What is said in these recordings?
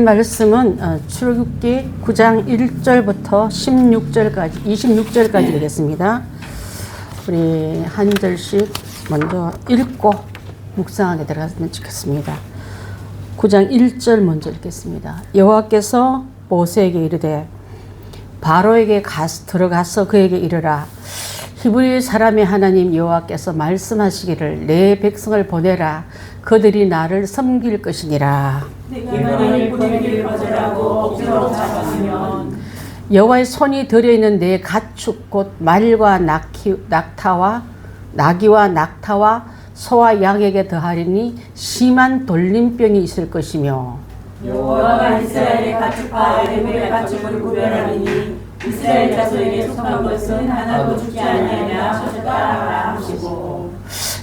말씀은 출애굽기 9장 1절부터 26절까지 되겠습니다. 우리 한 절씩 먼저 읽고 묵상하게 들어갔으면 좋겠습니다. 9장 1절 먼저 읽겠습니다. 여호와께서 모세에게 이르되 바로에게 들어가서 그에게 이르라. 히브리 사람의 하나님 여호와께서 말씀하시기를 내 백성을 보내라. 그들이 나를 섬길 것이니라. 내가 너를 보내기를 거절하고 억지로 잡았으면 여호와의 손이 들여있는 내 가축 곧 말과 나귀와 낙타와 소와 양에게 더하리니 심한 돌림병이 있을 것이며 여호와가 이스라엘의 가축과 에돔의 가축을 구별하리니 이스라엘 자손에게 속한 것은 하나도 죽지 아니하냐 하셨다 하시고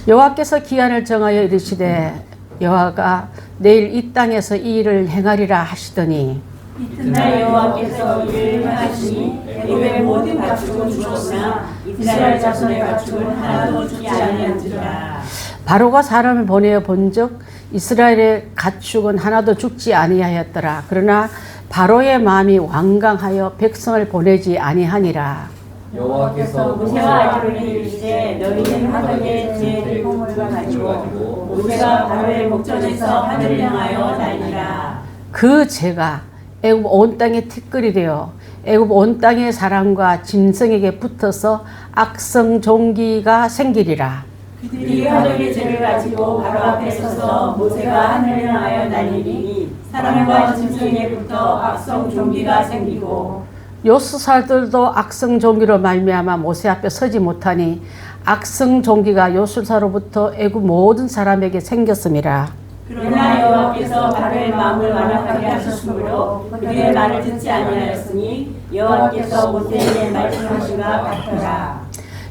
여호와께서 기한을 정하여 이르시되 여호와가 내일 이 땅에서 이 일을 행하리라 하시더니 이튿날 여호와께서 이를 행하시니 에돔의 모든 가축은 죽었으나 이스라엘 자손의 가축은 하나도 죽지 아니한지라. 바로가 사람을 보내어 본즉 이스라엘의 가축은 하나도 죽지 아니하였더라. 그러나 바로의 마음이 완강하여 백성을 보내지 아니하니라. 여호와께서 모세와 아론에게 이르시되 너희는 하늘에 제 봉을 가지고 모세가 바로의 목전에서 하늘을 향하여 날리라. 그 재가 애굽 온 땅에 티끌이 되어 애굽 온 땅의 사람과 짐승에게 붙어서 악성 종기가 생기리라. 그들이 하늘의 재를 가지고 바로 앞에 서서 모세가 하늘을 향하여 날리니 사람과 짐승에게 붙어 악성 종기가 생기고 요수사들도 악성 종기로 말미암아 모세 앞에 서지 못하니 악성 종기가 요수사로부터 애굽 모든 사람에게 생겼음이라. 그러나 여호와께서 바로의 마음을 완악하게 하셨으므로 그의 말을 듣지 아니하였으니 여호와께서 모세에게 말씀하신가 같더라.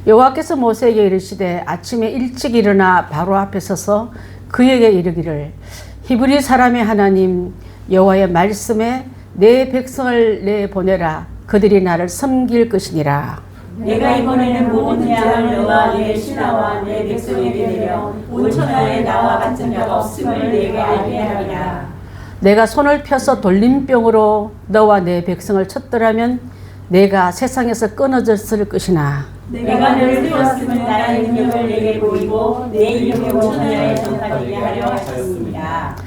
여호와께서 모세에게 이르시되 아침에 일찍 일어나 바로 앞에 서서 그에게 이르기를 히브리 사람의 하나님 여호와의 말씀에 내 백성을 내보내라. 그들이 나를 섬길 것이니라. 내가 이번에는 모든 재앙을 너와 내 신하와 내 백성에게 내려 온 천하에 나와 같은 자가 없음을 내게 알게 하리라. 내가 손을 펴서 돌림병으로 너와 내 백성을 쳤더라면 내가 세상에서 끊어졌을 것이나 내가 너를 세웠으면 나의 능력을 내게 보이고 내 이름을 온 천하에 전파되게 하려 하셨습니다.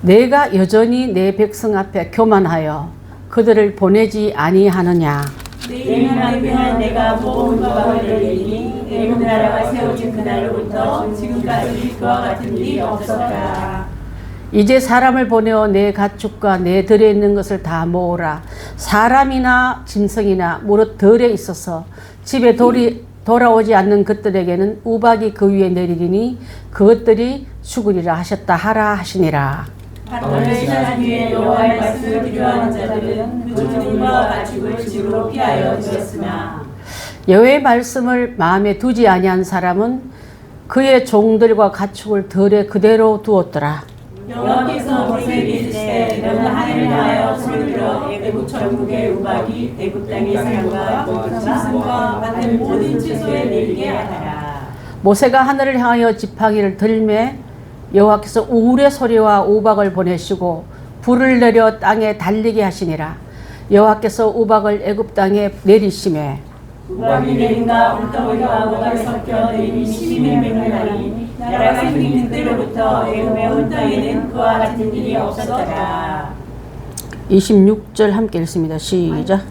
내가 여전히 내 백성 앞에 교만하여 그들을 보내지 아니하느냐. 내 하나님은 내가 모든 법을 내리니 애굽 나라가 세워진 그날로부터 지금까지 그와 같은 일이 없었다. 이제 사람을 보내어 내 가축과 내 들에 있는 것을 다 모으라. 사람이나 짐승이나 무릇 들에 있어서 집에 돌아오지 않는 것들에게는 우박이 그 위에 내리리니 그것들이 죽으리라 하셨다 하라 하시니라. 바로의 시간 뒤에 여호와의 말씀을 필요하는 자들은 그 짐승과 가축을 집으로 피하여 들었으나 여호와의 말씀을 마음에 두지 아니한 사람은 그의 종들과 가축을 들에 그대로 두었더라. 여호와께서 모세에게 이르시되 너는 하늘을 향하여 손을 들어 애굽 전국의 우박이 애굽 땅의 사람과 짐승과 같은 모든 채소에 내리게 하라. 모세가 하늘을 향하여 지팡이를 들매 여호와께서 우울의 소리와 우박을 보내시고 불을 내려 땅에 달리게 하시니라. 여호와께서 우박을 애굽 땅에 내리시매 우박이 내린가 물더미와 우박이 섞여 내림이 12맹을 나라가 생긴 그때로부터 애굽의 온 땅에는 그와 같은 일이 없었더라. 26절 함께 읽습니다. 시작.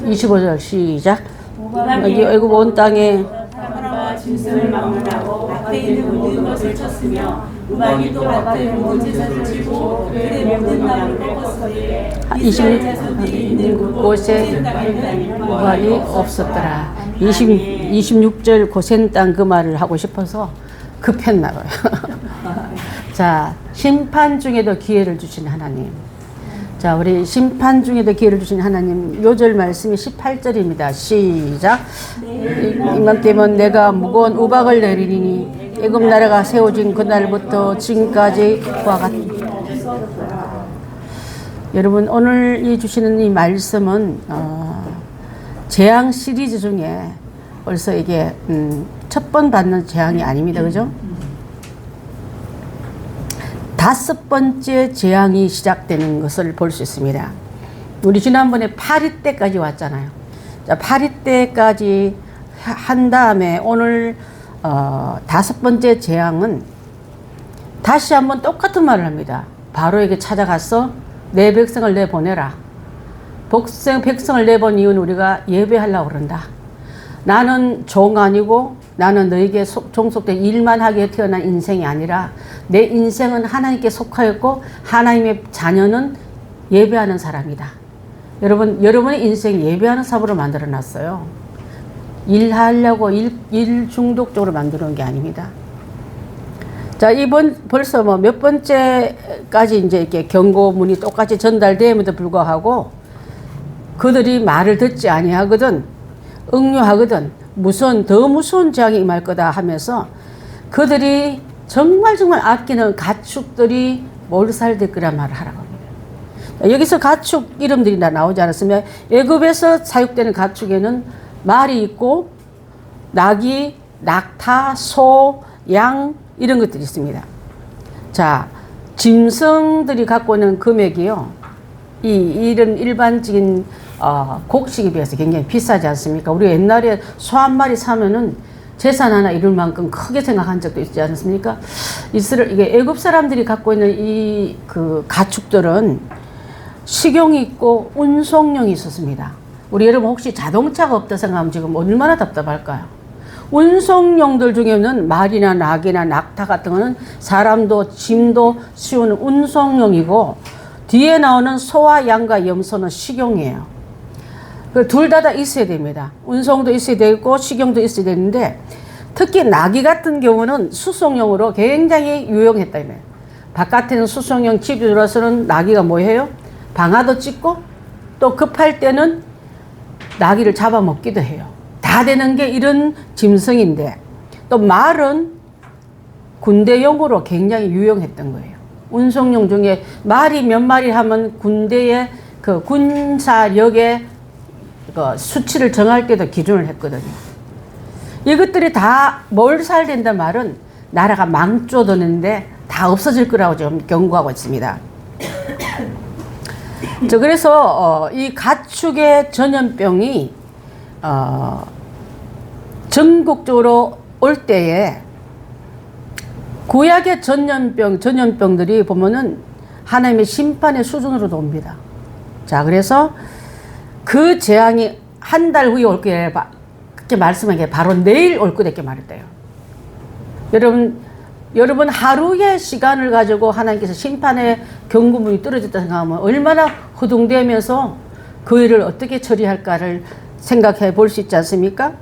25절 시작. 여기 애굽 온 땅에 사람과 짐승을 막론하고 밭에 있는 모든 것을 쳤으며 우박이 또 밭에 모든 채소를 치고 그들의 모든 나무를 꺾었으되 이스라엘 자손들이 있는 곳에 우박이 없었더라. 26절 고센 땅 그 말을 하고 싶어서 급했나 봐요. 자, 심판 중에도 기회를 주신 하나님. 자, 우리 심판 중에도 기회를 주신 하나님, 요절 말씀이 18절입니다. 시작. 이맘때면 내가 무거운 우박을 내리니 애굽 나라가 세워진 그날부터 지금까지 그와 같다. 여러분, 오늘 이 주시는 이 말씀은 재앙 시리즈 중에 벌써 이게 첫 번 받는 재앙이 아닙니다. 그죠? 다섯 번째 재앙이 시작되는 것을 볼 수 있습니다. 우리 지난번에 파리 때까지 왔잖아요. 자, 파리 때까지 한 다음에 오늘 다섯 번째 재앙은 다시 한번 똑같은 말을 합니다. 바로에게 찾아가서 내 백성을 내보내라. 백성을 내본 이유는 우리가 예배하려고 그런다. 나는 종 아니고 나는 너에게 종속된 일만 하기에 태어난 인생이 아니라 내 인생은 하나님께 속하였고 하나님의 자녀는 예배하는 사람이다. 여러분의 인생 예배하는 사람으로 만들어 놨어요. 일하려고 일 중독적으로 만들어 놓은 게 아닙니다. 자, 벌써 몇 번째까지 이제 이렇게 경고문이 똑같이 전달됨에도 불구하고 그들이 말을 듣지 아니하거든, 응유하거든, 더 무서운 재앙이 임할 거다 하면서 그들이 정말 아끼는 가축들이 몰살될 거란 말을 하라고 합니다. 여기서 가축 이름들이 다 나오지 않았으면 애굽에서 사육되는 가축에는 말이 있고 낙이, 낙타, 소, 양 이런 것들이 있습니다. 자, 짐승들이 갖고 있는 금액이요, 이런 일반적인 곡식에 비해서 굉장히 비싸지 않습니까? 우리 옛날에 소 한 마리 사면은 재산 하나 이룰 만큼 크게 생각한 적도 있지 않습니까? 이게 애굽 사람들이 갖고 있는 그 가축들은 식용이 있고 운송용이 있었습니다. 우리 여러분 혹시 자동차가 없다 생각하면 지금 얼마나 답답할까요? 운송용들 중에는 말이나 낙이나 낙타 같은 거는 사람도 짐도 씌우는 운송용이고, 뒤에 나오는 소와 양과 염소는 식용이에요. 둘 다 있어야 됩니다. 운송도 있어야 되고 식용도 있어야 되는데, 특히 나귀 같은 경우는 수송용으로 굉장히 유용했다. 바깥에는 수송용, 집에 들어서는 나귀가 뭐 해요? 방아도 찢고 또 급할 때는 나귀를 잡아먹기도 해요. 다 되는 게 이런 짐승인데, 또 말은 군대용으로 굉장히 유용했던 거예요. 운송용 중에 말이 몇 마리 하면 군대의 그 군사력의 그 수치를 정할 때도 기준을 했거든요. 이것들이 다 몰살된단 말은 나라가 망조드는데 다 없어질 거라고 지금 경고하고 있습니다. 그래서 이 가축의 전염병이 전국적으로 올 때에 구약의 전염병들이 보면은 하나님의 심판의 수준으로도 옵니다. 자, 그래서 그 재앙이 한 달 후에 올 거에 그렇게 말씀한 게 바로 내일 올 거다 이렇게 말했대요. 여러분 하루의 시간을 가지고 하나님께서 심판의 경고문이 떨어졌다 생각하면 얼마나 허둥대면서 그 일을 어떻게 처리할까를 생각해 볼 수 있지 않습니까?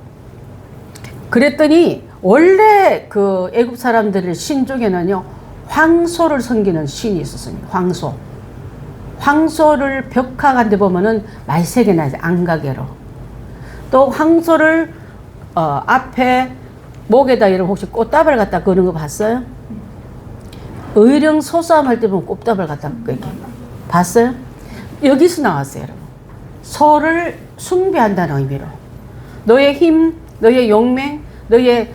그랬더니 원래 그 애굽 사람들의 신 중에는요, 황소를 섬기는 신이 있었습니다. 황소를 벽화간 데 보면은 말색이 나죠. 안가게로. 또 황소를 앞에 목에다 이런 혹시 꽃다발 갖다 거는 거 봤어요? 의령 소싸움 할 때 보면 꽃다발 갖다 거기 봤어요? 여기서 나왔어요, 여러분. 소를 숭배한다는 의미로 너의 힘, 너의 용맹, 너의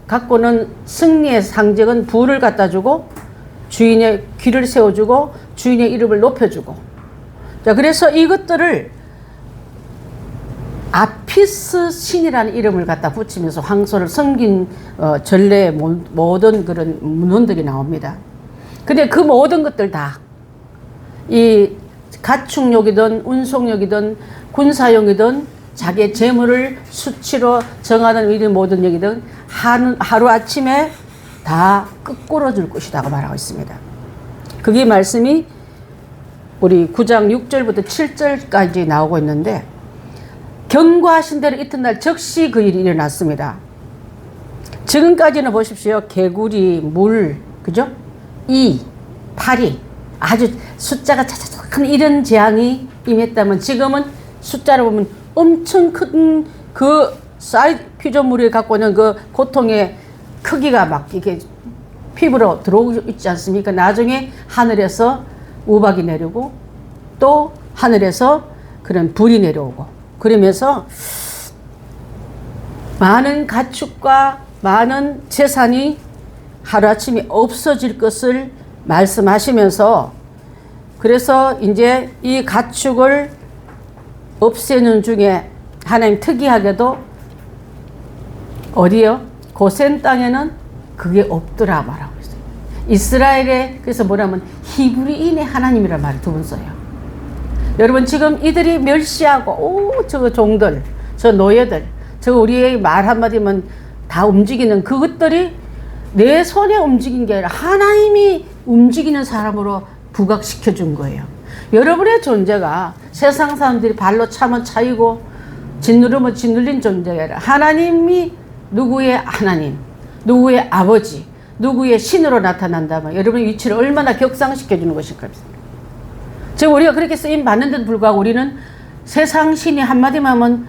갖고는 승리의 상징은 부를 갖다 주고 주인의 귀를 세워주고 주인의 이름을 높여주고. 자, 그래서 이것들을 아피스 신이라는 이름을 갖다 붙이면서 황소를 섬긴 전례의 모든 그런 문헌들이 나옵니다. 근데 그 모든 것들 다 이 가축용이든 운송용이든 군사용이든 자기의 재물을 수치로 정하는 이런 모든 얘기든 하루아침에 다 끄꾸러질 것이라고 말하고 있습니다. 그게 말씀이 우리 9장 6절부터 7절까지 나오고 있는데, 경고하신 대로 이튿날 즉시 그 일이 일어났습니다. 지금까지는 보십시오. 개구리, 물, 그죠? 파리, 아주 숫자가 차차차 큰 이런 재앙이 임했다면, 지금은 숫자를 보면 엄청 큰 그 피조물이 갖고 있는 그 고통의 크기가 막 이게 피부로 들어오고 있지 않습니까? 나중에 하늘에서 우박이 내리고 또 하늘에서 그런 불이 내려오고, 그러면서 많은 가축과 많은 재산이 하루아침에 없어질 것을 말씀하시면서, 그래서 이제 이 가축을 없애는 중에 하나님 특이하게도 어디요? 고센 땅에는 그게 없더라 말하고 있어요. 이스라엘에, 그래서 뭐냐면 히브리인의 하나님이란 말을 두 번 써요. 여러분, 지금 이들이 멸시하고 저 종들, 저 노예들, 저 우리의 말 한마디면 다 움직이는 그것들이 내 손에 움직인 게 아니라 하나님이 움직이는 사람으로 부각시켜 준 거예요. 여러분의 존재가 세상 사람들이 발로 차면 차이고 짓누르면 짓눌린 존재가 아니라 하나님이 누구의 하나님, 누구의 아버지, 누구의 신으로 나타난다면 여러분의 위치를 얼마나 격상시켜 주는 것일까. 지금 우리가 그렇게 쓰임 받는데도 불구하고 우리는 세상 신이 한마디만 하면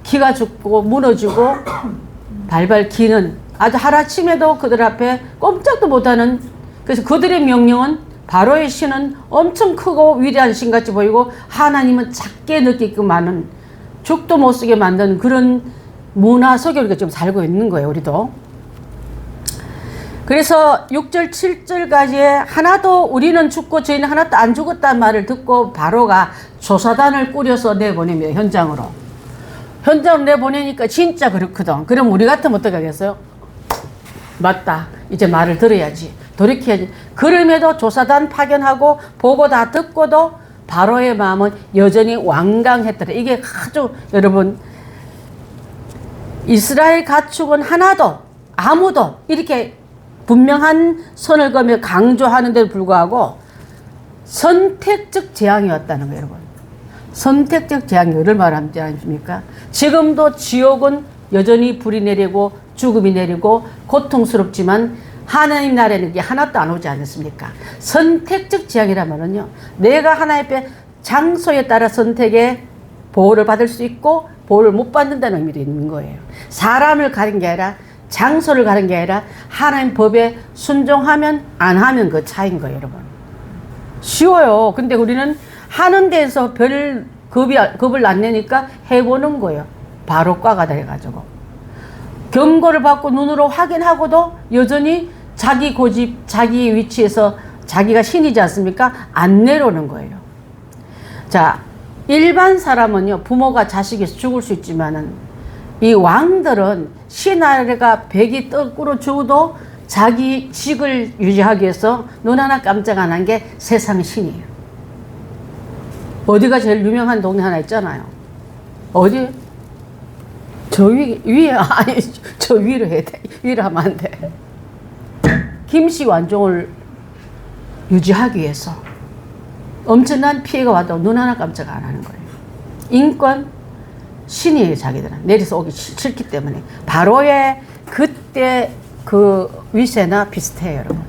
기가 죽고 무너지고 발발 기는, 아주 하루아침에도 그들 앞에 꼼짝도 못하는, 그래서 그들의 명령은 바로의 신은 엄청 크고 위대한 신같이 보이고 하나님은 작게 느끼게끔 하는, 죽도 못 쓰게 만드는 그런 문화 속에 우리가 지금 살고 있는 거예요, 우리도. 그래서 6절 7절까지에 하나도 우리는 죽고 저희는 하나도 안 죽었다는 말을 듣고 바로가 조사단을 꾸려서 내보냅니다. 현장으로 내보내니까 진짜 그렇거든. 그럼 우리 같으면 어떻게 하겠어요? 맞다, 이제 말을 들어야지, 돌이켜야지. 그럼에도 조사단 파견하고 보고 다 듣고도 바로의 마음은 여전히 완강했더라. 이게 아주, 여러분, 이스라엘 가축은 하나도 아무도 이렇게 분명한 선을 그으며 강조하는 데도 불구하고 선택적 재앙이었다는 거예요, 여러분. 선택적 재앙이 뭐를 말하는지 아십니까? 지금도 지옥은 여전히 불이 내리고 죽음이 내리고 고통스럽지만 하나님 나라에는 게 하나도 안 오지 않습니까? 선택적 재앙이라면은요, 내가 하나님 앞에 장소에 따라 선택에 보호를 받을 수 있고 보호를 못 받는다는 의미도 있는 거예요. 사람을 가린 게 아니라, 장소를 가린 게 아니라 하나님 법에 순종하면 안 하면 그 차이인 거예요, 여러분. 쉬워요. 근데 우리는 하는 데에서 별 겁을 안 내니까 해보는 거예요. 바로 과가 돼가지고. 경고를 받고 눈으로 확인하고도 여전히 자기 고집, 자기 위치에서 자기가 신이지 않습니까? 안 내려오는 거예요. 자, 일반 사람은요, 부모가 자식에서 죽을 수 있지만은 이 왕들은 신 아래가 백이 떡으로 죽어도 자기 직을 유지하기 위해서 눈 하나 깜짝 안 한 게 세상 신이에요. 어디가 제일 유명한 동네 하나 있잖아요. 어디? 저 위에, 아니, 저 위로 해야 돼. 위로 하면 안 돼. 김씨 완종을 유지하기 위해서 엄청난 피해가 와도 눈 하나 깜짝 안 하는 거예요. 인권 신이에요, 자기들은. 내려서 오기 싫기 때문에. 바로의 그때 그 위세나 비슷해요, 여러분.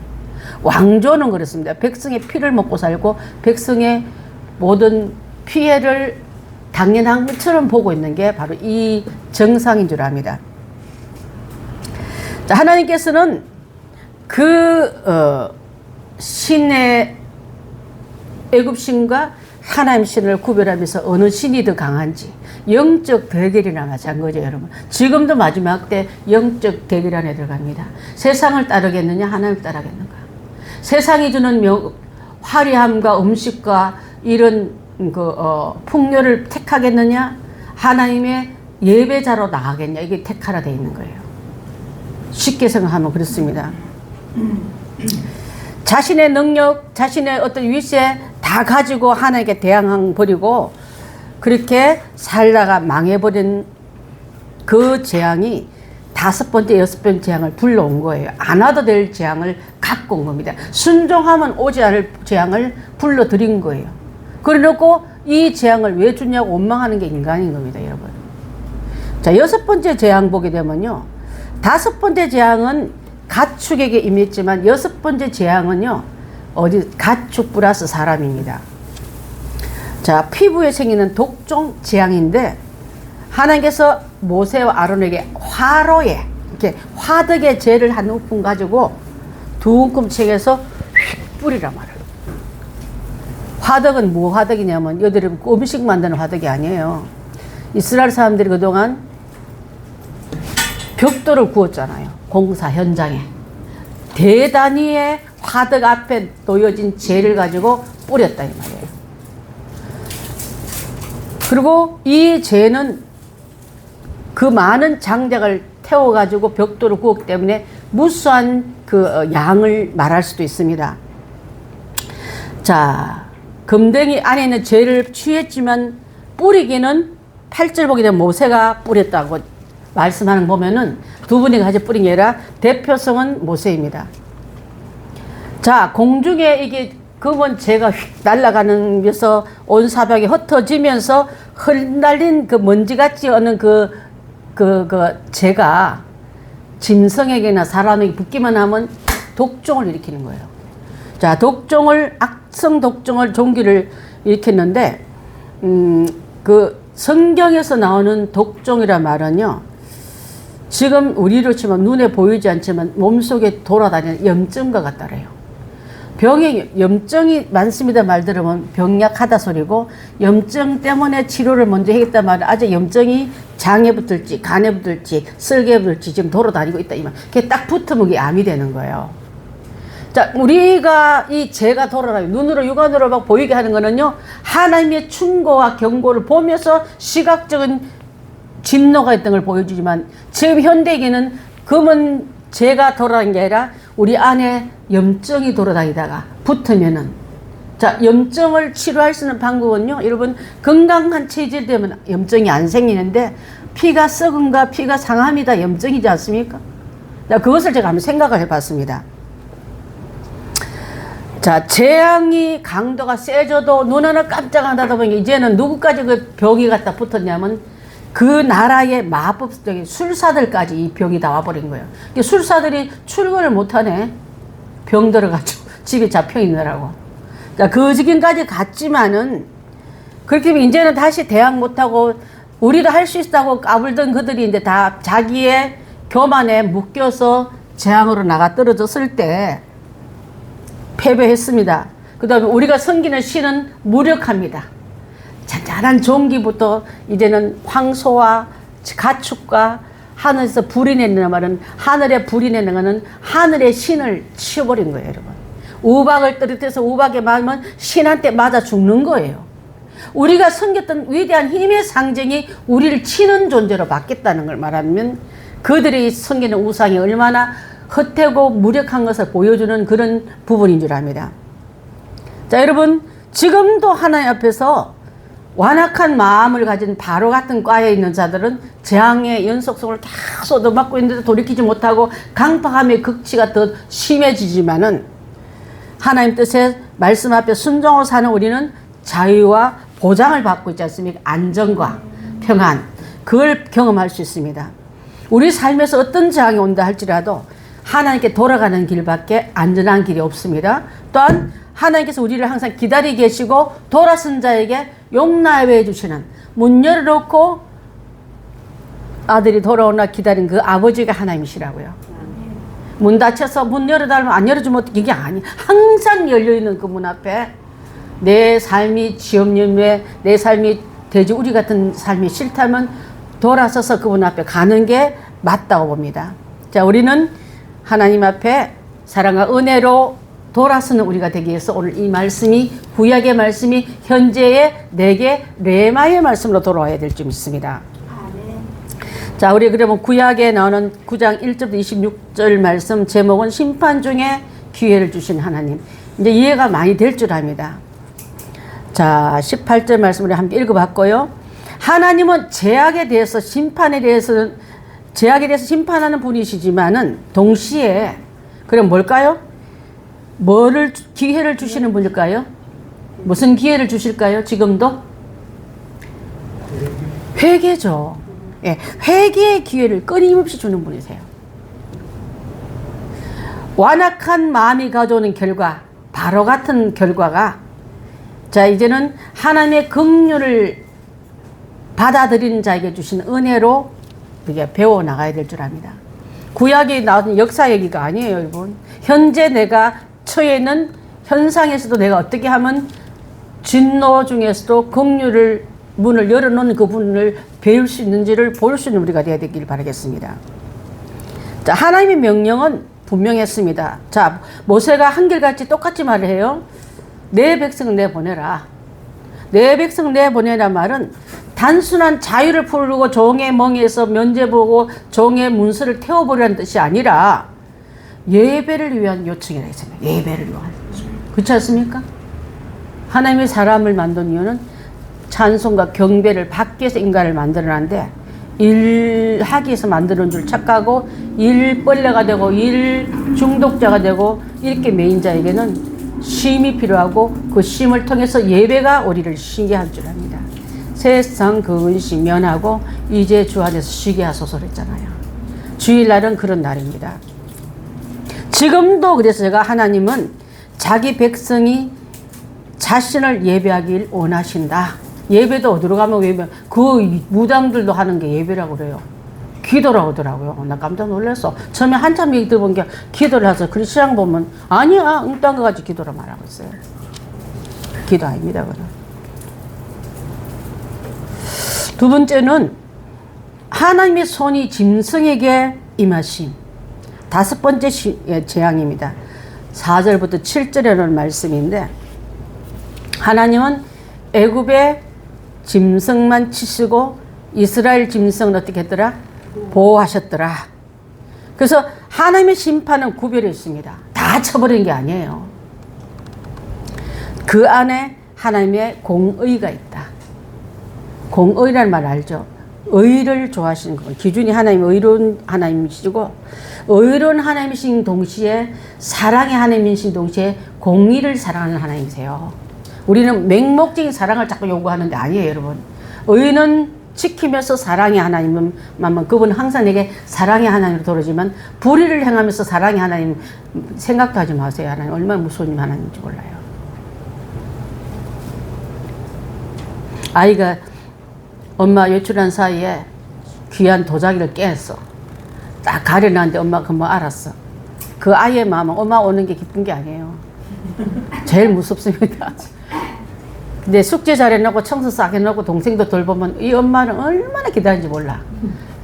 왕조는 그렇습니다. 백성의 피를 먹고 살고 백성의 모든 피해를 당연한 것처럼 보고 있는 게 바로 이 정상인 줄 압니다. 자, 하나님께서는 그 신의 애굽신과 하나님 신을 구별하면서 어느 신이 더 강한지, 영적 대결이나 마찬가지예요, 여러분. 지금도 마지막 때 영적 대결 안에 들어갑니다. 세상을 따르겠느냐, 하나님을 따르겠는가. 세상이 주는 화려함과 음식과 이런 풍요를 택하겠느냐, 하나님의 예배자로 나가겠냐, 이게 택하라 되어 있는 거예요. 쉽게 생각하면 그렇습니다. 자신의 능력, 자신의 어떤 위세 다 가지고 하나님께 대항 버리고 그렇게 살다가 망해버린 그 재앙이 5번째, 6번째 재앙을 불러온 거예요. 안 와도 될 재앙을 갖고 온 겁니다. 순종하면 오지 않을 재앙을 불러들인 거예요. 그래놓고 이 재앙을 왜 주냐고 원망하는 게 인간인 겁니다, 여러분. 자, 6번째 재앙 보게 되면요, 5번째 재앙은 가축에게 임했지만 6번째 재앙은요, 가축 플러스 사람입니다. 자, 피부에 생기는 독종 재앙인데 하나님께서 모세와 아론에게 화로에 이렇게 화덕의 재를 한 움큼 가지고 두 움큼 책에서 휙 뿌리란 말이에요. 화덕은 뭐 화덕이냐면 여기를 음식 만드는 화덕이 아니에요. 이스라엘 사람들이 그동안 벽돌을 구웠잖아요. 공사 현장에. 대단위의 화덕 앞에 놓여진 죄를 가지고 뿌렸다 이 말이에요. 그리고 이 죄는 그 많은 장작을 태워가지고 벽돌을 구웠기 때문에 무수한 그 양을 말할 수도 있습니다. 자, 금덩이 안에 있는 죄를 취했지만 뿌리기는 8절 보게 되면 모세가 뿌렸다고 말씀하는 거 보면은 두 분이 같이 뿌린 게 아니라 대표성은 모세입니다. 자, 공중에 이게 금은 재가 휙 날아가면서 온 사벽이 흩어지면서 흩날린 그 먼지같이 어는 그 재가 짐승에게나 사람에게 붙기만 하면 독종을 일으키는 거예요. 자, 악성 독종을 종기를 일으켰는데, 그 성경에서 나오는 독종이란 말은요, 지금 우리로 치면 눈에 보이지 않지만 몸속에 돌아다니는 염증과 같다래요. 병에 염증이 많습니다 말 들으면 병약하다 소리고, 염증 때문에 치료를 먼저 하겠다 말은 아직 염증이 장에 붙을지 간에 붙을지 쓸개에 붙을지 지금 돌아다니고 있다 이 말. 그게 딱 붙으면 그게 암이 되는 거예요. 자, 우리가 이 죄가 돌아다니고 눈으로 육안으로 막 보이게 하는 거는요, 하나님의 충고와 경고를 보면서 시각적인 진노가 있던 걸 보여주지만, 지금 현대에게는 금은 죄가 돌아다니는 게 아니라 우리 안에 염증이 돌아다니다가 붙으면은, 자, 염증을 치료할 수 있는 방법은요, 여러분, 건강한 체질 되면 염증이 안 생기는데, 피가 썩음과 피가 상함이 다 염증이지 않습니까? 자, 그것을 제가 한번 생각을 해봤습니다. 자, 재앙이 강도가 세져도 눈 하나 깜짝 안 하다 보니 이제는 누구까지 그 병이 갖다 붙었냐면 그 나라의 마법적인 술사들까지 이 병이 다 와버린 거예요. 술사들이 출근을 못하네. 병 들어가지고 집에 잡혀 있느라고. 자, 그 지경까지 갔지만은 그렇게 하면 이제는 다시 대항 못하고 우리도 할 수 있다고 까불던 그들이 이제 다 자기의 교만에 묶여서 재앙으로 나가 떨어졌을 때 패배했습니다. 그 다음에 우리가 섬기는 신은 무력합니다. 잔잔한 종기부터 이제는 황소와 가축과 하늘에서 불이 내는 말은, 하늘에 불이 내는 것은 하늘의 신을 치워버린 거예요, 여러분. 우박을 떨어뜨려서 우박에 맞으면 신한테 맞아 죽는 거예요. 우리가 섬겼던 위대한 힘의 상징이 우리를 치는 존재로 바뀌었다는 걸 말하면, 그들이 섬기는 우상이 얼마나 헛되고 무력한 것을 보여주는 그런 부분인 줄 압니다. 자, 여러분, 지금도 하나님 앞에서 완악한 마음을 가진 바로 같은 과에 있는 자들은 재앙의 연속성을 다 쏟아맞고 있는데도 돌이키지 못하고 강팍함의 극치가 더 심해지지만은, 하나님 뜻의 말씀 앞에 순종으로 사는 우리는 자유와 보장을 받고 있지 않습니까? 안정과 평안, 그걸 경험할 수 있습니다. 우리 삶에서 어떤 재앙이 온다 할지라도 하나님께 돌아가는 길밖에 안전한 길이 없습니다. 또한 하나님께서 우리를 항상 기다리고 계시고 돌아선 자에게 용납해 주시는, 문 열어놓고 아들이 돌아오나 기다린 그 아버지가 하나님이시라고요. 문 닫혀서 문 열어달라면 안 열어주면 이게 아니, 항상 열려있는 그 문 앞에 내 삶이 지업연매, 내 삶이 돼지우리 같은 삶이 싫다면 돌아서서 그분 앞에 가는 게 맞다고 봅니다. 자, 우리는 하나님 앞에 사랑과 은혜로 돌아서는 우리가 되기 위해서 오늘 이 말씀이, 구약의 말씀이 현재의 내게 레마의 말씀으로 돌아와야 될 줄 믿습니다. 자, 우리 그러면 구약에 나오는 9장 1절부터 26절 말씀 제목은 심판 중에 기회를 주신 하나님. 이제 이해가 많이 될 줄 압니다. 자, 18절 말씀을 함께 읽어봤고요. 하나님은 제약에 대해서 심판하는 분이시지만은 동시에, 그럼 뭘까요? 기회를 주시는 분일까요? 무슨 기회를 주실까요? 지금도? 회개죠. 예, 회개의 기회를 끊임없이 주는 분이세요. 완악한 마음이 가져오는 결과, 바로 같은 결과가, 자, 이제는 하나님의 긍휼을 받아들이는 자에게 주신 은혜로 우리가 배워나가야 될 줄 압니다. 구약에 나오는 역사 얘기가 아니에요, 여러분. 현재 내가 처해 있는 현상에서도 내가 어떻게 하면 진노 중에서도 긍휼을 문을 열어놓는 그 분을 배울 수 있는지를 볼 수 있는 우리가 되어야 되길 바라겠습니다. 자, 하나님의 명령은 분명했습니다. 자, 모세가 한결같이 똑같이 말을 해요. 내 백성을 내보내라. 내 백성 내보내라 말은 단순한 자유를 풀고 종의 멍에서 면죄보고 종의 문서를 태워버리라는 뜻이 아니라 예배를 위한 요청이라 했습니다. 예배를 위한. 그렇지 않습니까? 하나님이 사람을 만든 이유는 찬송과 경배를 받기 위해서 인간을 만들어놨는데 일하기 위해서 만드는 줄 착각하고 일벌레가 되고 일 중독자가 되고 이렇게 매인 자에게는 쉼이 필요하고 그 쉼을 통해서 예배가 우리를 쉬게 할 줄 압니다. 세상 근심 면하고 이제 주 안에서 쉬게 하소서 그랬잖아요. 주일날은 그런 날입니다. 지금도 그래서 제가 하나님은 자기 백성이 자신을 예배하길 원하신다. 예배도 어디로 가면 예배, 그 무당들도 하는 게 예배라고 그래요. 기도라고 하더라고요. 나 깜짝 놀랐어. 처음에 한참 얘기 들어본 게 기도를 해서 크리스천 보면 아니야, 엉뚱한 거 가지고 기도를 말하고 있어요. 기도 아닙니다, 그건. 두 번째는 하나님의 손이 짐승에게 임하심. 다섯 번째 재앙입니다. 4절부터 7절에는 말씀인데 하나님은 애굽의 짐승만 치시고 이스라엘 짐승은 어떻게 했더라? 보호하셨더라. 그래서 하나님의 심판은 구별이 있습니다. 다 쳐버리는 게 아니에요. 그 안에 하나님의 공의가 있다. 공의라는 말 알죠? 의를 좋아하시는 거. 기준이 하나님 의로운 하나님이시고 의로운 하나님이신 동시에 사랑의 하나님이신 동시에 공의를 사랑하는 하나님이세요. 우리는 맹목적인 사랑을 자꾸 요구하는데 아니에요, 여러분. 의는 지키면서 사랑의 하나님은 그분은 항상 내게 사랑의 하나님으로 돌아오지만 불의를 행하면서 사랑의 하나님 생각도 하지 마세요. 하나님 얼마나 무서운 하나님인지 몰라요. 아이가 엄마 외출한 사이에 귀한 도자기를 깼어. 딱 가려놨는데 엄마가 그뭐 알았어. 그 아이의 마음은 엄마 오는 게 기쁜 게 아니에요. 제일 무섭습니다. 근데 숙제 잘해놓고 청소 싹 해놓고 동생도 돌보면 이 엄마는 얼마나 기다리는지 몰라.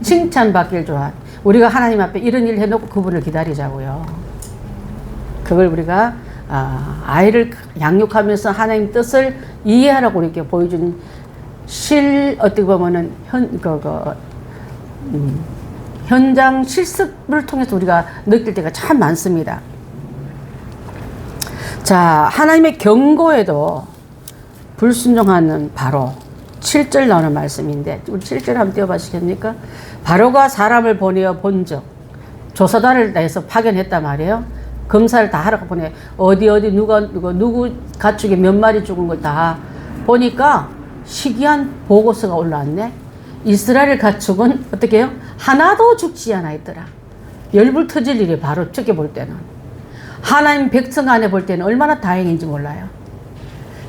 칭찬받길 좋아. 우리가 하나님 앞에 이런 일 해놓고 그분을 기다리자고요. 그걸 우리가 아이를 양육하면서 하나님 뜻을 이해하라고 이렇게 보여준 어떻게 보면은 현장 실습을 통해서 우리가 느낄 때가 참 많습니다. 자, 하나님의 경고에도 불순종하는 바로 7절 나오는 말씀인데 우리 7절 한번 띄워봐시겠습니까? 바로가 사람을 보내어 본즉 조사단을 내서 파견했단 말이에요. 검사를 다 하라고 보내. 어디 누구 가축이 몇 마리 죽은 걸 다 보니까 희귀한 보고서가 올라왔네. 이스라엘 가축은 어떻게 해요? 하나도 죽지 않아 있더라. 열불 터질 일이 바로 저게 볼 때는. 하나님 백성 안에 볼 때는 얼마나 다행인지 몰라요.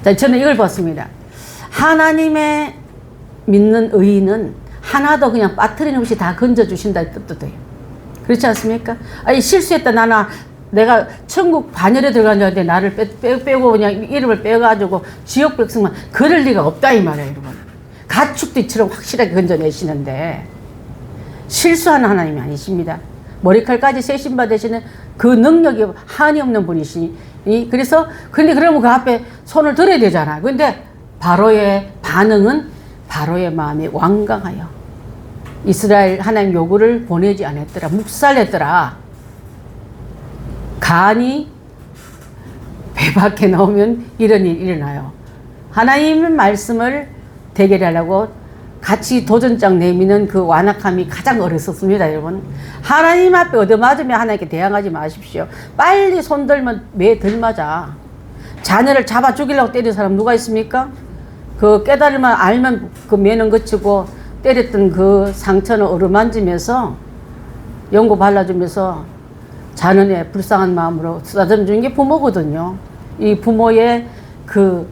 자, 저는 이걸 봤습니다. 하나님의 믿는 의인은 하나도 그냥 빠뜨리는 없이 다 건져주신다 뜻도 돼요. 그렇지 않습니까? 아니, 실수했다. 내가 천국 반열에 들어간 줄 알았는데 나를 빼고 그냥 이름을 빼가지고 지역 백성만 그럴 리가 없다 이 말이에요, 여러분. 가축도 이처럼 확실하게 건져내시는데 실수하는 하나님이 아니십니다. 머리칼까지 세신받으시는 그 능력이 한이 없는 분이시니 그래서 근데 그러면 그 앞에 손을 들어야 되잖아. 근데 바로의 반응은 바로의 마음이 완강하여 이스라엘 하나님 요구를 보내지 않았더라. 묵살했더라. 간이 배 밖에 나오면 이런 일이 일어나요. 하나님의 말씀을 대결하려고 같이 도전장 내미는 그 완악함이 가장 어렸었습니다, 여러분. 하나님 앞에 얻어맞으면 하나님께 대항하지 마십시오. 빨리 손 들면 매 들맞아. 자녀를 잡아 죽이려고 때린 사람 누가 있습니까? 그 깨달으면 알면 그 매는 거치고 때렸던 그 상처는 어루만지면서 연고 발라주면서 자녀의 불쌍한 마음으로 쓰다듬어 주는 게 부모거든요. 이 부모의 그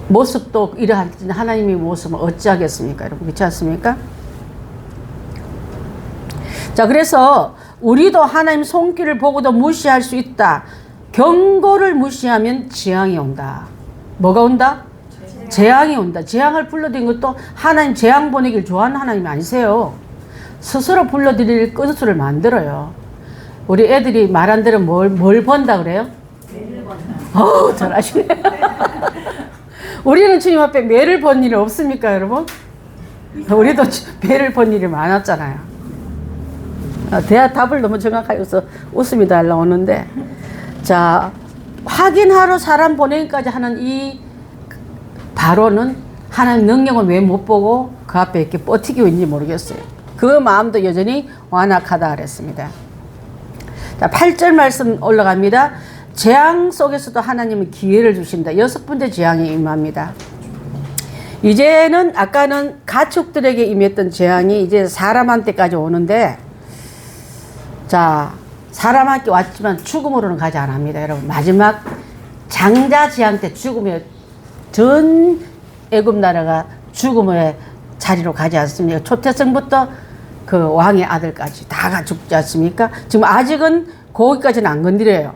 모습도 이러한 하나님의 모습을 어찌하겠습니까? 여러분, 그렇지 않습니까? 자, 그래서 우리도 하나님 손길을 보고도 무시할 수 있다. 경고를 무시하면 재앙이 온다. 뭐가 온다? 재앙이 온다. 재앙을 불러들인 것도 하나님 재앙 보내길 좋아하는 하나님이 아니세요. 스스로 불러들일 건수를 만들어요. 우리 애들이 말 안 들으면 뭘 번다 그래요? 잘하시네. 우리는 주님 앞에 매를 번 일이 없습니까, 여러분? 우리도 매를 번 일이 많았잖아요. 답을 너무 정확하게 해서 웃음이 날라오는데, 자, 확인하러 사람 보내기까지 하는 이 바로는 하나님 능력은 왜 못 보고 그 앞에 이렇게 버티고 있는지 모르겠어요. 그 마음도 여전히 완악하다 그랬습니다. 자, 8절 말씀 올라갑니다. 재앙 속에서도 하나님은 기회를 주신다. 6번째 재앙이 임합니다. 이제는 아까는 가축들에게 임했던 재앙이 이제 사람한테까지 오는데, 자, 사람한테 왔지만 죽음으로는 가지 않습니다. 여러분, 마지막 장자 재앙 때 죽음의 전 애굽 나라가 죽음의 자리로 가지 않습니까? 초태성부터 그 왕의 아들까지 다가 죽지 않습니까? 지금 아직은 거기까지는 안 건드려요.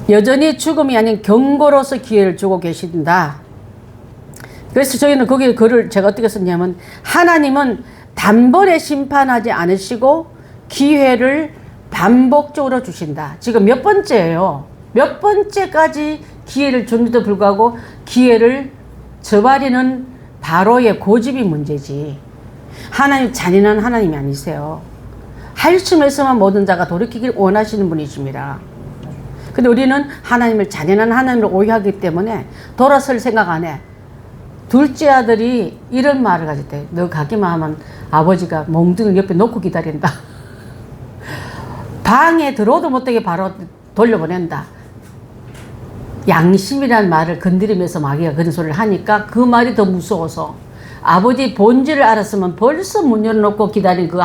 여전히 죽음이 아닌 경고로서 기회를 주고 계신다. 그래서 저희는 거기에 글을 제가 어떻게 썼냐면, 하나님은 단번에 심판하지 않으시고 기회를 반복적으로 주신다. 지금 몇 번째예요? 몇 번째까지 기회를 줬는데도 불구하고 기회를 저버리는 바로의 고집이 문제지. 하나님 잔인한 하나님이 아니세요. 할심에서만 모든 자가 돌이키길 원하시는 분이십니다. 근데 우리는 하나님을 잔인한 하나님을 오해하기 때문에 돌아설 생각 안 해. 둘째 아들이 이런 말을 가졌대. 너 가기만 하면 아버지가 몽둥이를 옆에 놓고 기다린다. 방에 들어오도 못되게 바로 돌려보낸다. 양심이란 말을 건드리면서 마귀가 그런 소리를 하니까 그 말이 더 무서워서, 아버지 본질을 알았으면 벌써 문 열어놓고 기다린 그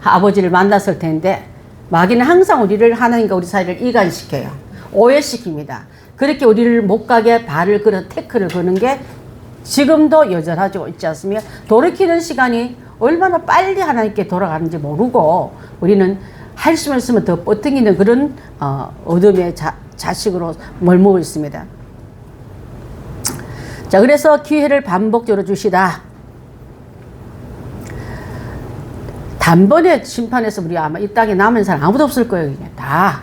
아버지를 만났을 텐데, 마귀는 항상 우리를, 하나님과 우리 사이를 이간시켜요. 오해시킵니다. 그렇게 우리를 못 가게 발을 걸어 태클을 거는 게 지금도 여전하고 있지 않습니까? 돌이키는 시간이 얼마나 빨리 하나님께 돌아가는지 모르고 우리는 할심을 쓰면 더 뻗어기는 그런 어둠의 자식으로 몰모고 있습니다. 자, 그래서 기회를 반복적으로 주시다. 단번에 심판해서 우리 아마 이 땅에 남은 사람 아무도 없을 거예요. 그냥 다.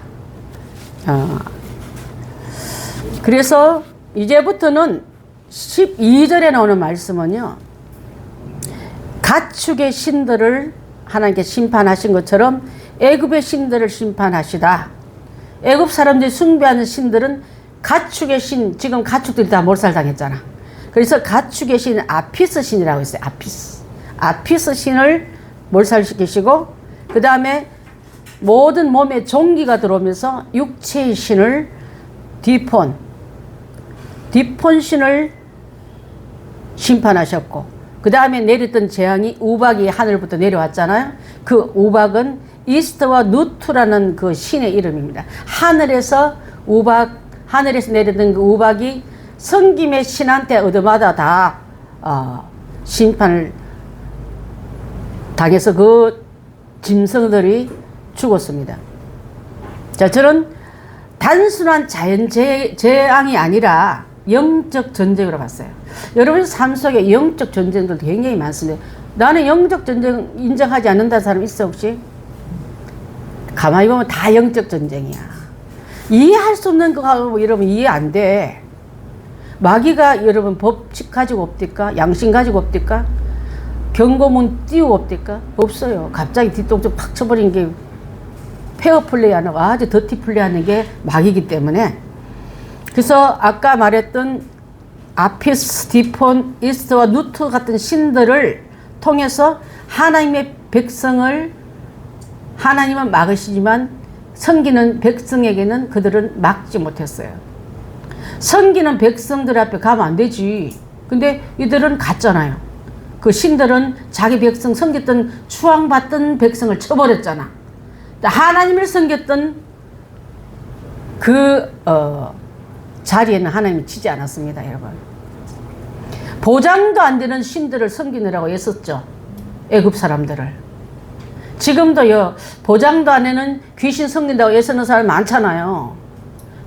그래서 이제부터는 12절에 나오는 말씀은요, 가축의 신들을 하나님께 심판하신 것처럼 애굽의 신들을 심판하시다. 애굽 사람들이 숭배하는 신들은 가축의 신, 지금 가축들이 다 몰살당했잖아. 그래서 가축의 신 아피스 신이라고 있어요. 아피스 신을 몰살시키시고, 그 다음에 모든 몸에 종기가 들어오면서 육체의 신을 디폰 신을 심판하셨고, 그 다음에 내렸던 재앙이 우박이 하늘부터 내려왔잖아요. 그 우박은 이스트와 누트라는 그 신의 이름입니다. 하늘에서 내렸던 그 우박이 성김의 신한테 얻어마다 다 심판을 당해서 그 짐승들이 죽었습니다. 자, 저는 단순한 자연 재앙이 아니라 영적 전쟁으로 봤어요. 여러분 삶 속에 영적 전쟁도 굉장히 많습니다. 나는 영적 전쟁 인정하지 않는다는 사람 있어 혹시? 가만히 보면 다 영적 전쟁이야. 이해할 수 없는 거 가지고 여러분 이해 안 돼. 마귀가 여러분 법칙 가지고 없딜까? 양심 가지고 없딜까? 경고문 띄우고 없딜까? 없어요. 갑자기 뒤통수 팍 쳐버린 게 페어플레이 하는 거, 아주 더티 플레이 하는 게 마귀이기 때문에. 그래서 아까 말했던 아피스, 디폰, 이스트와 누트 같은 신들을 통해서 하나님의 백성을, 하나님은 막으시지만 섬기는 백성에게는 그들은 막지 못했어요. 섬기는 백성들 앞에 가면 안 되지. 근데 이들은 갔잖아요. 그 신들은 자기 백성, 섬겼던 추앙받던 백성을 쳐버렸잖아. 하나님을 섬겼던 그 자리에는 하나님이 치지 않았습니다, 여러분. 보장도 안 되는 신들을 섬기느라고 애썼죠, 애굽 사람들을. 지금도요, 보장도 안 되는 귀신 섬긴다고 애쓰는 사람 많잖아요.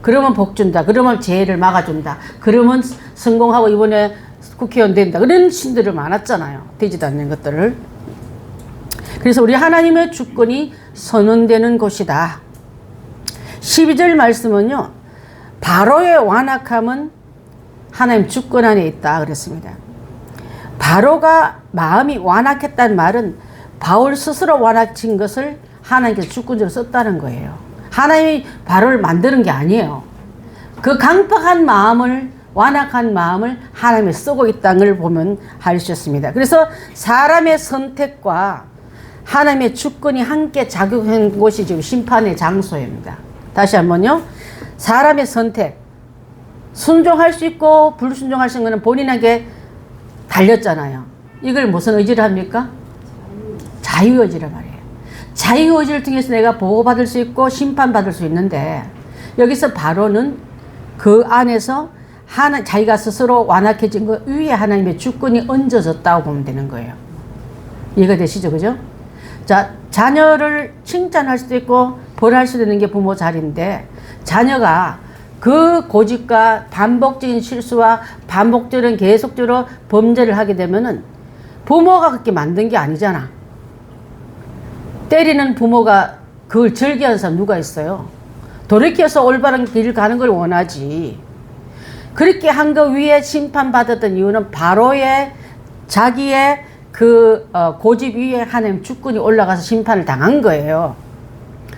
그러면 복 준다, 그러면 재해를 막아준다, 그러면 성공하고 이번에 국회의원 된다, 그런 신들을 많았잖아요, 되지도 않는 것들을. 그래서 우리 하나님의 주권이 선언되는 곳이다. 12절 말씀은요, 바로의 완악함은 하나님 주권 안에 있다 그랬습니다. 바로가 마음이 완악했다는 말은 바울 스스로 완악진 것을 하나님께서 주권적으로 썼다는 거예요. 하나님이 바로를 만드는 게 아니에요. 그 강팍한 마음을, 완악한 마음을 하나님이 쓰고 있다는 걸 보면 알 수 있습니다. 그래서 사람의 선택과 하나님의 주권이 함께 작용한 곳이 지금 심판의 장소입니다. 다시 한번요. 사람의 선택, 순종할 수 있고 불순종할 수 있는 것은 본인에게 달렸잖아요. 이걸 무슨 의지를 합니까? 자유의지란 말이에요. 자유의지를 통해서 내가 보호받을 수 있고 심판받을 수 있는데, 여기서 바로는 그 안에서 자기가 스스로 완악해진 것 위에 하나님의 주권이 얹어졌다고 보면 되는 거예요. 이해가 되시죠? 그죠? 자, 자녀를 칭찬할 수도 있고 벌할 수도 있는 게 부모 자리인데, 자녀가 그 고집과 반복적인 실수와 반복적인 계속적으로 범죄를 하게 되면은 부모가 그렇게 만든 게 아니잖아. 때리는 부모가 그걸 즐겨하는 사람 누가 있어요? 돌이켜서 올바른 길을 가는 걸 원하지. 그렇게 한 거 위에 심판받았던 이유는 바로의 자기의 그 고집 위에 하나님 주권이 올라가서 심판을 당한 거예요.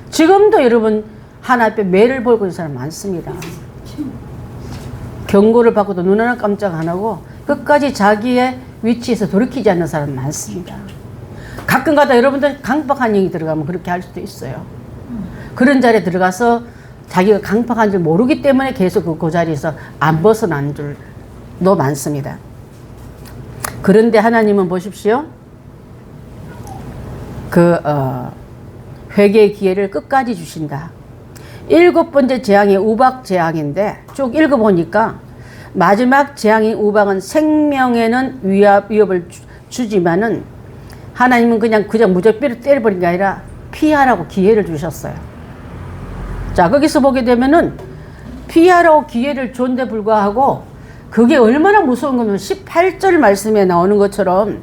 지금도 여러분 하나 앞에 매를 벌고 있는 사람 많습니다. 경고를 받고도 눈 하나 깜짝 안 하고 끝까지 자기의 위치에서 돌이키지 않는 사람 많습니다. 가끔가다 여러분들 강박한 영이 들어가면 그렇게 할 수도 있어요. 그런 자리에 들어가서 자기가 강박한 줄 모르기 때문에 계속 그 자리에서 안 벗어난 줄도 많습니다. 그런데 하나님은 보십시오. 회개의 기회를 끝까지 주신다. 7번째 재앙이 우박 재앙인데 쭉 읽어보니까 마지막 재앙인 우박은 생명에는 위협을 주지만은 하나님은 그냥 무적비로 때려버린 게 아니라 피하라고 기회를 주셨어요. 자, 거기서 보게 되면은 피하라고 기회를 줬는데 불구하고 그게 얼마나 무서운 거면 18절 말씀에 나오는 것처럼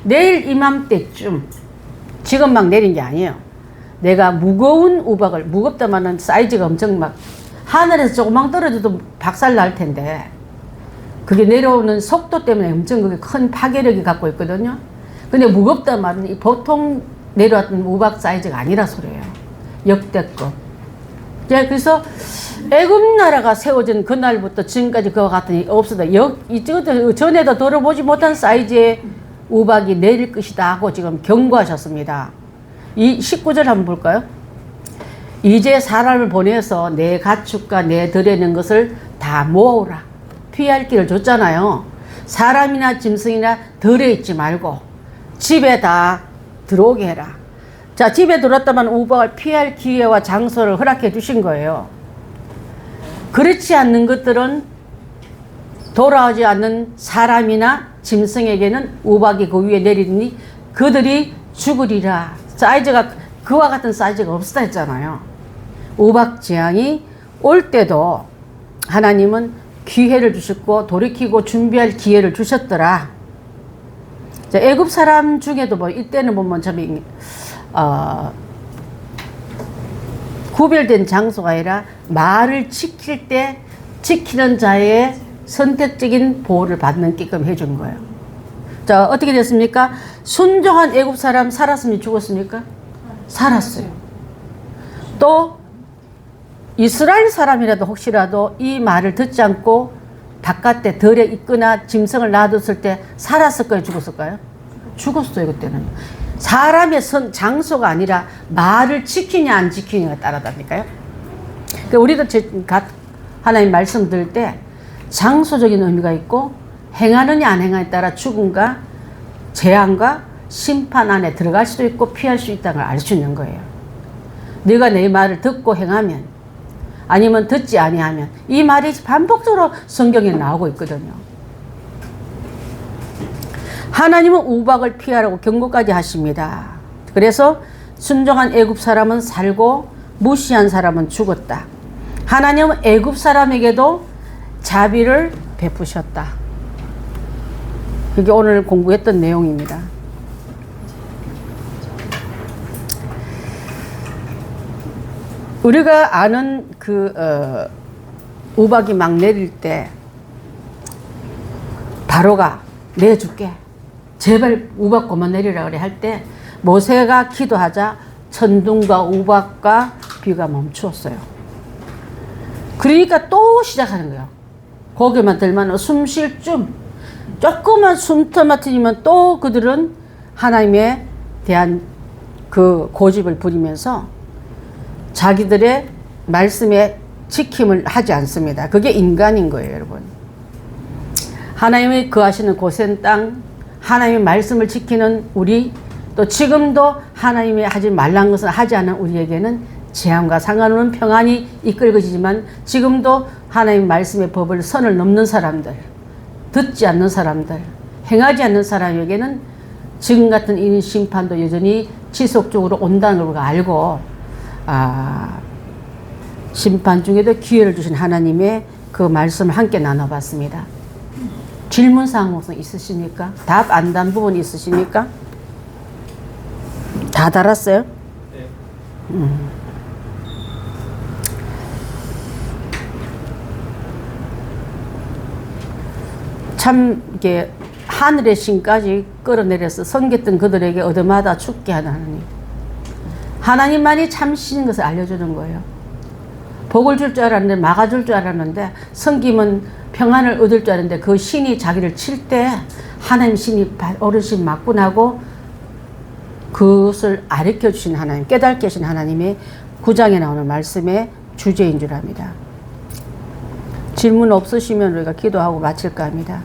내일 이맘때쯤, 지금 막 내린 게 아니에요. 내가 무거운 우박을, 무겁다마는 사이즈가 엄청 막 하늘에서 조금만 떨어져도 박살 날 텐데 그게 내려오는 속도 때문에 엄청 그게 큰 파괴력이 갖고 있거든요. 근데 무겁다 말은 보통 내려왔던 우박 사이즈가 아니라 소리예요. 역대급. 그래서 애굽 나라가 세워진 그날부터 지금까지 그와 같은 일이 없어다. 이쪽도 전에도 들어보지 못한 사이즈의 우박이 내릴 것이다 하고 지금 경고하셨습니다. 이 19절 한번 볼까요? 이제 사람을 보내서 내 가축과 내 들에 있는 것을 다 모으라. 피할 길을 줬잖아요. 사람이나 짐승이나 들에 있지 말고 집에 다 들어오게 해라. 자, 집에 들어왔다만 우박을 피할 기회와 장소를 허락해 주신 거예요. 그렇지 않는 것들은 돌아오지 않는 사람이나 짐승에게는 우박이 그 위에 내리니 그들이 죽으리라. 사이즈가 그와 같은 사이즈가 없었다 했잖아요. 우박 재앙이 올 때도 하나님은 기회를 주셨고 돌이키고 준비할 기회를 주셨더라. 자, 애굽 사람 중에도 뭐 이때는 보면 참 구별된 장소가 아니라 말을 지킬 때 지키는 자의 선택적인 보호를 받는 게끔 해준 거예요. 자, 어떻게 됐습니까? 순종한 애굽 사람 살았습니까? 죽었습니까? 살았어요. 또 이스라엘 사람이라도 혹시라도 이 말을 듣지 않고 바깥에 들에 있거나 짐승을 놔뒀을 때 살았을까요? 죽었을까요? 죽었어요. 그때는. 사람의 장소가 아니라 말을 지키냐 안 지키냐가 따라다니까요. 그러니까 우리도 하나님 말씀 들을 때 장소적인 의미가 있고 행하느냐 안 행하느냐에 따라 죽음과 재앙과 심판 안에 들어갈 수도 있고 피할 수 있다는 걸 알 수 있는 거예요. 네가 내 말을 듣고 행하면 아니면 듣지 아니하면, 이 말이 반복적으로 성경에 나오고 있거든요. 하나님은 우박을 피하라고 경고까지 하십니다. 그래서 순종한 애굽 사람은 살고 무시한 사람은 죽었다. 하나님은 애굽 사람에게도 자비를 베푸셨다. 이게 오늘 공부했던 내용입니다. 우리가 아는 우박이 막 내릴 때 바로가 내줄게. 제발 우박 그만 내리라 그래 할 때 모세가 기도하자 천둥과 우박과 비가 멈추었어요. 그러니까 또 시작하는 거예요. 고개만 들면 숨 쉴 쯤 조금만 숨터 막히면 또 그들은 하나님에 대한 그 고집을 부리면서 자기들의 말씀에 지킴을 하지 않습니다. 그게 인간인 거예요, 여러분. 하나님이 거하시는 고센 땅, 하나님의 말씀을 지키는 우리, 또 지금도 하나님이 하지 말란 것을 하지 않은 우리에게는 재앙과 상관없는 평안이 이끌어지지만 지금도 하나님 말씀의 법을 선을 넘는 사람들, 듣지 않는 사람들, 행하지 않는 사람에게는 지금 같은 이 심판도 여전히 지속적으로 온다는 걸 우리가 알고 심판 중에도 기회를 주신 하나님의 그 말씀을 함께 나눠봤습니다. 질문사항 있으십니까? 답 안 단 부분 있으십니까? 다 달았어요? 네. 참 이게 하늘의 신까지 끌어내려서 섬겼던 그들에게 얻어마다 죽게 하는 하나님. 하나님만이 참 신인 것을 알려주는 거예요. 복을 줄 줄 알았는데 막아줄 줄 알았는데 섬기면 평안을 얻을 줄 알았는데 그 신이 자기를 칠 때 하나님 신이 어르신 맞고 나고 그것을 가르쳐 주신 하나님, 깨닫게 하신 하나님의 9장에 나오는 말씀의 주제인 줄 압니다. 질문 없으시면 우리가 기도하고 마칠까 합니다.